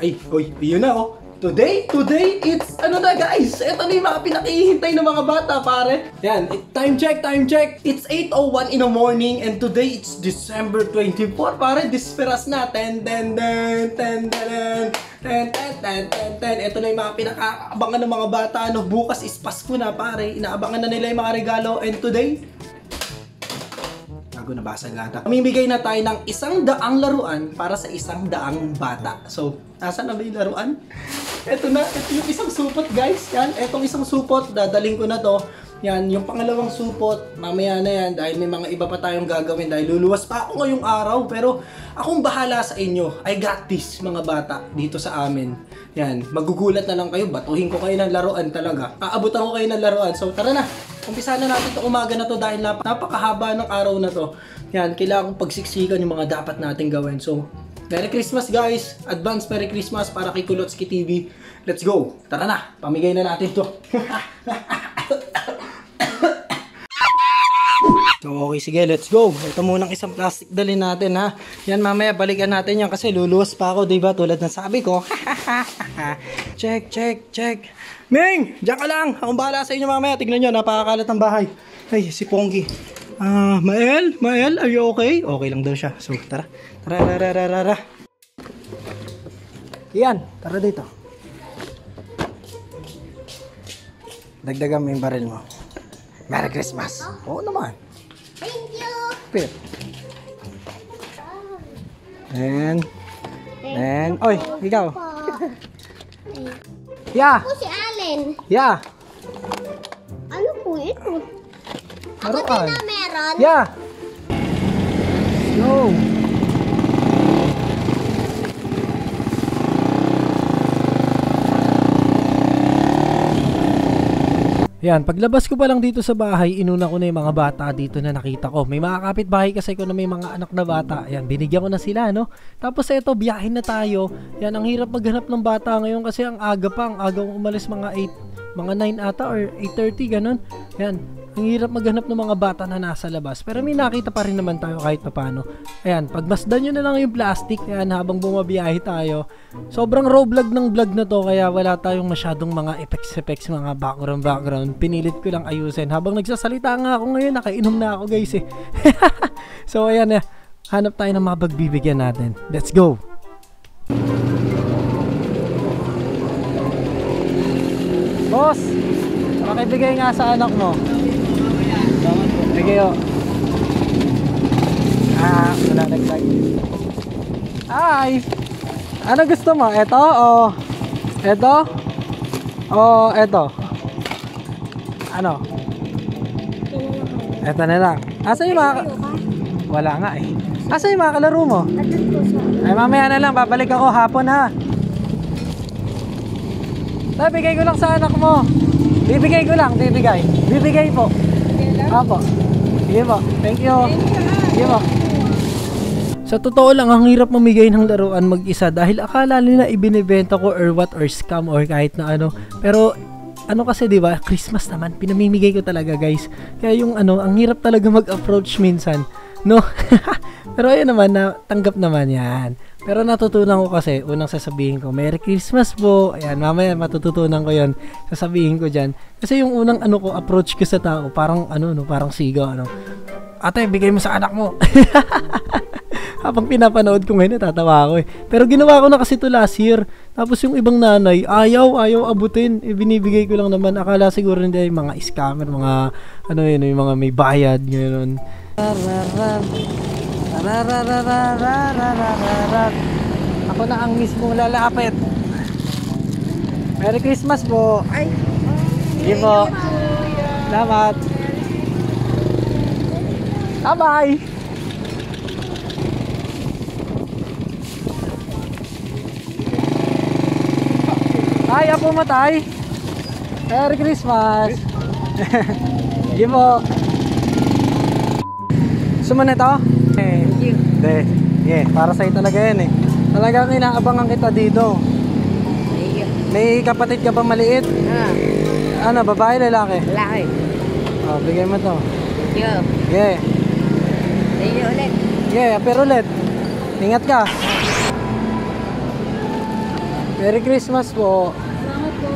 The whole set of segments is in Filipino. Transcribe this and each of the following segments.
Ay, oy, yun na oh. Today, it's ano na guys, ito na yung mga pinakihintay ng mga bata pare. Yan, time check. It's 8:01 in the morning and today it's December 24 pare, disperas na. Ito na yung mga pinakaabangan ng mga bata. Ano, bukas is Pasko na pare, inaabangan na nila yung mga regalo and today, nabasa gata. Mamimigay na tayo ng 100 laruan para sa 100 bata. So, nasaan na ba yung laruan? Ito na, ito yung isang supot guys. Yan, etong isang supot, dadaling ko na to. Yan, yung pangalawang supot, mamaya na yan dahil may mga iba pa tayong gagawin dahil luluwas pa ako ngayong araw. Pero akong bahala sa inyo. I got this mga bata dito sa amin. Yan, magugulat na lang kayo. Batuhin ko kayo ng laruan talaga. Aabutan ko kayo ng laruan. So tara na, umpisa na natin itong umaga na to dahil napakahaba ng araw na to. Yan, kailangan kong pagsiksikan yung mga dapat natin gawin. So, Merry Christmas guys! Advance Merry Christmas para kay Kulotski TV. Let's go! Tara na! Pamigay na natin to. So, okay, sige, let's go. Ito munang isang plastic dalhin natin ha. Yan, mamaya balikan natin yan kasi luluwas pa ako, diba? Tulad ng sabi ko. Check. Ming! Diyan ka lang! Akong bahala sa inyo mamaya. Tignan nyo, napakakalat ng bahay. Ay, si Ponggi. Mael, are you okay? Okay lang daw siya. So, tara. Tara. Yan, tara dito. Dagdagan mo yung baril mo. Merry Christmas. Oo naman. Thank you. Pit. And, oy, ikaw. Yeah. Ako si Allen. Yeah. Ano po ito? Ako Laruan. din na meron. Yeah. Go. Yan, paglabas ko pa lang dito sa bahay, inuna ko na yung mga bata dito na nakita ko. May mga kapitbahay kasi ko na may mga anak na bata. Yan, binigyan ko na sila, no? Tapos eto, biyahin na tayo. Yan, ang hirap maghanap ng bata ngayon kasi ang aga kong umalis mga 9 ata or 8:30, ganun. Yan, ang hirap maghanap ng mga bata na nasa labas. Pero may nakita pa rin naman tayo kahit papano. Ayan, pagmasdan nyo na lang yung plastic. Ayan, habang bumabiyahe tayo. Sobrang raw vlog ng vlog na to. Kaya wala tayong masyadong mga effects, mga background. Pinilit ko lang ayusin. Habang nagsasalita nga ako ngayon, nakainom na ako guys eh. So ayan, hanap tayo ng mga pagbibigyan natin. Let's go! Boss, makibigay nga sa anak mo. Bigay o. Wala naglag. Ay! Ano gusto mo? Ito o? Ito? O ito? Ano? Ito na lang. Asa yung mga... Wala nga eh. Asa yung mga kalaro mo? Ay mamaya na lang, babalik ako hapon ha. Bigay ko lang sa anak mo. Bibigay po. Apo. Sige po. Thank you. Sige po. Sa totoo lang, ang hirap mamigay ng laruan mag-isa dahil akala nila ibinibenta ko or what or scam or kahit na ano. Pero ano kasi 'di ba, Christmas naman pinamimigay ko talaga guys. Kaya yung ang hirap talaga mag-approach minsan, no? Pero ayun naman, tanggap naman 'yan. Pero natutunan ko kasi, unang sasabihin ko, Merry Christmas po. Ayan, mamaya matututunan ko 'yon. Sasabihin ko diyan. Kasi yung unang approach ko sa tao, parang parang sigaw Ate, bigay mo sa anak mo. Habang pinapanood ko ngayon, natatawa ako eh. Pero ginawa ko na kasi ito last year. Tapos yung ibang nanay, ayaw abutin. Binibigay ko lang naman. Akala siguro hindi ay mga scammer, mga yung mga may bayad, gano'n. Ako na ang mismong lalapit. Merry Christmas po. Ay. Sige po. Salamat. Bye-bye. Ay, apo matay. Merry Christmas. Sige po. Gusto mo na ito? Thank you. Para sa'yo talaga yan eh. Talagang inaabangan kita dito. May kapatid ka ba maliit? Ano, babae, lalaki? Lalaki. Oh, bigay mo to. Thank you. Yeah. Thank you ulit. Yeah, pero ulit. Ingat ka. Merry Christmas po. Salamat po.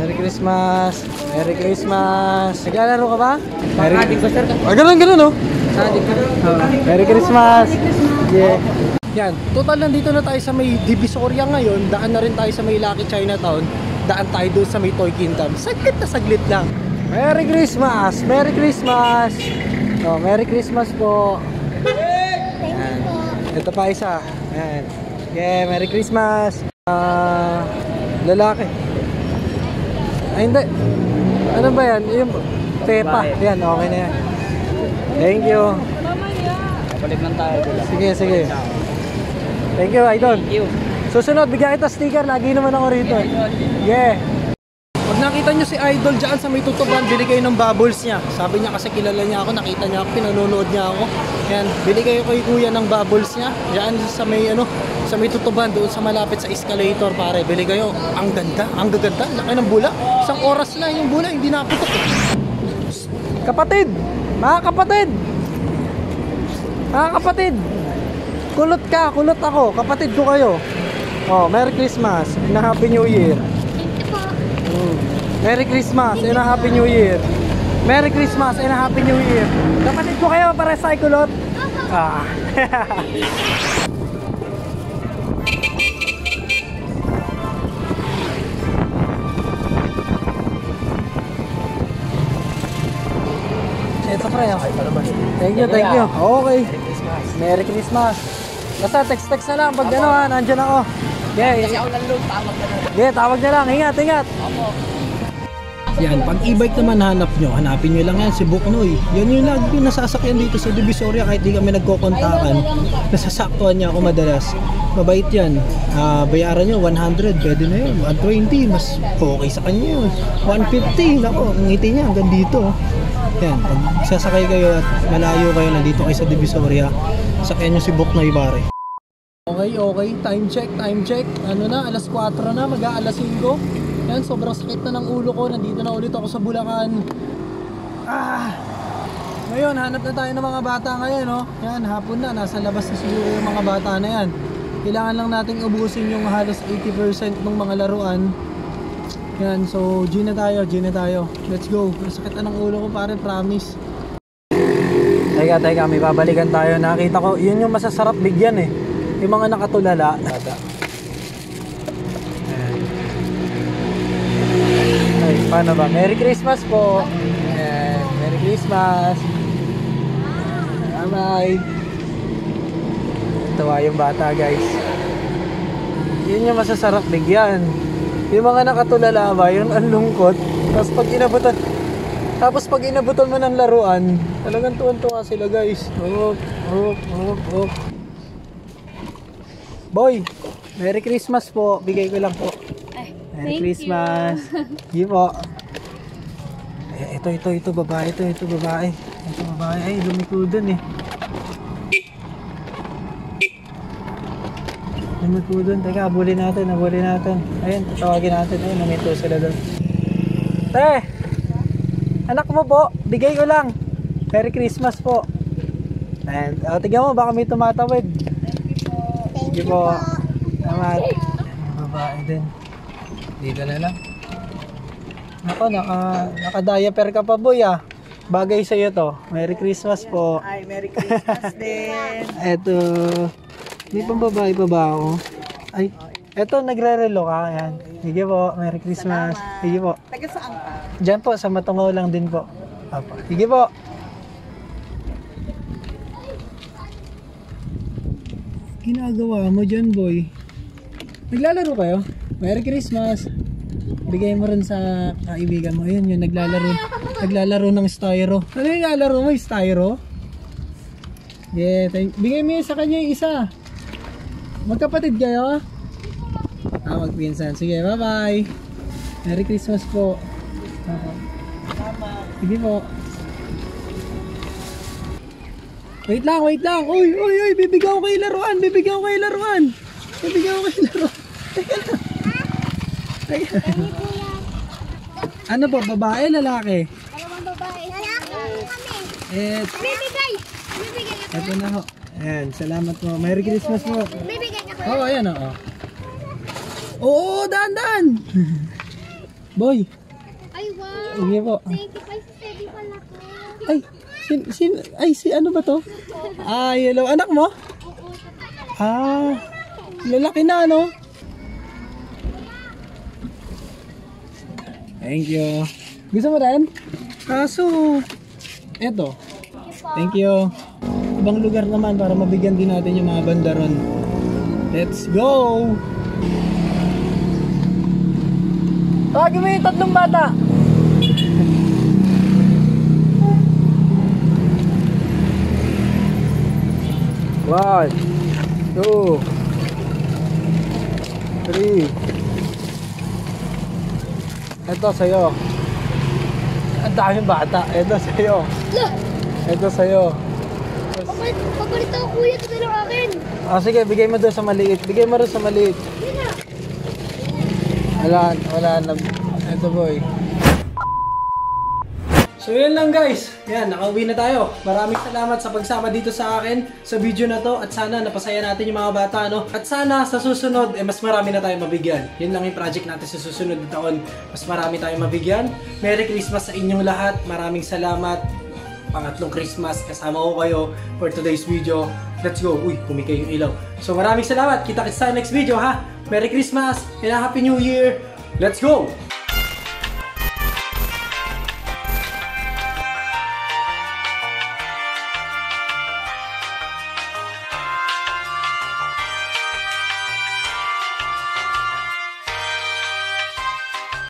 Merry Christmas. Merry Christmas. Naglalaro ka ba? Adik ko sir. Ganun oh. Adik ko. Merry Christmas. Yeah. Yan, total nandito na tayo sa may Divisoria ngayon. Daan na rin tayo sa may Lucky Chinatown. Daan tayo doon sa may Toy Kingdom. Saglit na saglit lang. Merry Christmas! Merry Christmas! Oh, Merry Christmas po. Yan. Ito pa isa. Yan. Yeah, Merry Christmas. Lalaki. Ay hindi. Ano ba yan? Yung Pepa. Yan, okay na yan. Thank you. Balik lang tayo. Sige, sige. Thank you, Idol. Thank you. Susunod, bigyan kita sticker. Lagi naman ako rito. Yeah. Pag nakita nyo si Idol dyan sa may tutuban, bili kayo ng bubbles niya. Sabi niya kasi kilala niya ako, nakita niya ako, pinanonood niya ako. Yan, bili kayo kay kuya ng bubbles niya. Diyan sa may sa may tutuban, doon sa malapit sa escalator, pare. Bili kayo. Ang ganda, ang gaganda. Laki ng bula. Isang oras na yung bula, hindi naputok. Kapatid! Mga kapatid! Mga kapatid! Kulot ka, kulot ako. Kapatid ko kayo. Oh, Merry Christmas and a Happy New Year. Merry Christmas and a Happy New Year. Merry Christmas and a Happy New Year. Kapatid ko kayo para sa kulot. Ah. Ito pre. Thank you, thank you. Okay. Merry Christmas. Basta text na lang pag ano ha, nandyan ako. Kasi ako nalulog, tawag ka na. Yeah, tawag na lang. Ingat, ingat. Opo. Yan, pag e-bike naman hanap nyo, hanapin nyo lang yan si Buknoy. Yan yung lagi yung nasasakyan dito sa Divisoria kahit di kami nagkokontakan. Nasasaktuhan niya ako madalas. Mabait yan. Bayaran nyo, 100, pwede na yun. 120, mas okay sa kanya yun. 150, nako, ang ngiti niya hanggang dito. Yan, pag sasakay kayo at malayo kayo, nandito kayo sa Divisoria, sakyan nyo si Buknoy pare. Okay, okay. Time check. Ano na, alas 4 na, mag-aalas 5. Yan, sobrang sakit na ng ulo ko. Nandito na ulit ako sa Bulacan. Ngayon, hanap na tayo ng mga bata ngayon, no? Yan, hapon na. Nasa labas na siguro yung mga bata na yan. Kailangan lang nating ubusin yung halos 80% ng mga laruan. Yan, so G na tayo. Let's go. Sakit na ng ulo ko, pare, promise. Teka, may babalikan tayo. Nakita ko, yun yung masasarap bigyan eh. Yung mga nakatulala. Ay, paano ba? Merry Christmas po. Ayan, Merry Christmas. Bye-bye. Tawa yung bata, guys. Yun yung masasarap bigyan. Yung mga nakatulala ba, yun ang lungkot. Tapos pag inabutan mo ng laruan, talagang tuwan-tuwa sila, guys. Oh. Boy, Merry Christmas po. Bigay ko lang po. Merry Christmas. Sige po. Ito babae. Ito babae. Ay, lumiko dun eh. Lumiko dun. Teka, abulin natin. Ayun, tatawagin natin. Ayun, namito sila dun. Anak mo po. Bigay ko lang. Merry Christmas po. And, tignan mo, baka may tumatawid. Sige po. Salamat. Babae din. Dito na lang. Ako, naka-diaper ka pa, boy ah. Bagay sa'yo to. Merry Christmas po. Ay, Merry Christmas din. Eto. May pambabae pa ba ako? Ay, eto, nagre-relo ka. Ayan. Sige po. Merry Christmas. Salamat. Sige po. Taga saan ka? Diyan po, sa Matungaw lang din po. Apo. Sige po. Ginagawa mo dyan, boy? Naglalaro kayo? Merry Christmas. Bigay mo rin sa kaibigan mo. Ayun, yung naglalaro ng styro. Ano yung naglalaro mo? Styro? Yeah, bigay mo yun sa kanya yung isa. Magkapatid kayo? Magpinsan. Sige, bye-bye. Merry Christmas po. Sige po. Wait lang. Uy, bibigyan ko kayo laruan. Teka lang. Ano po, babae, lalaki? Dalawang babae. Lalaki kami. Bibigay. Ako. Ito na ho. Ayan, salamat po. Merry Christmas po. Bibigay ako. Oo, ayan o. Oo, daan. Boy. Ay, wow. Sige po. Thank you. Ay, si Teddy pala to. Ay, si ano ba to? Ah, yellow. Anak mo? Ah, lalaki na, no? Thank you. Gusto mo rin? Kaso, eto. Thank you. Ibang lugar naman para mabigyan din natin yung mga banda ron. Let's go! Tawagin mo yung tatlong bata. One, two, three. Ito sa'yo. Ang daming bata. Ito sa'yo. Ito sa'yo. Papalit ako kuya. Ito na lang akin. Ah, sige, bigay mo doon sa maliit. Bigay mo rin sa maliit. Yun na. Wala na. Ito boy. So yun lang guys. Yan, nakauwi na tayo. Maraming salamat sa pagsama dito sa akin sa video na to. At sana napasaya natin yung mga bata, no? At sana sa susunod, mas marami na tayong mabigyan. Yun lang yung project natin sa susunod na taon. Mas marami tayong mabigyan. Merry Christmas sa inyong lahat. Maraming salamat. Pangatlong Christmas. Kasama ko kayo for today's video. Let's go. Uy, kumikay yung ilaw. So maraming salamat. Kita-kits tayo next video, ha? Merry Christmas and a Happy New Year. Let's go!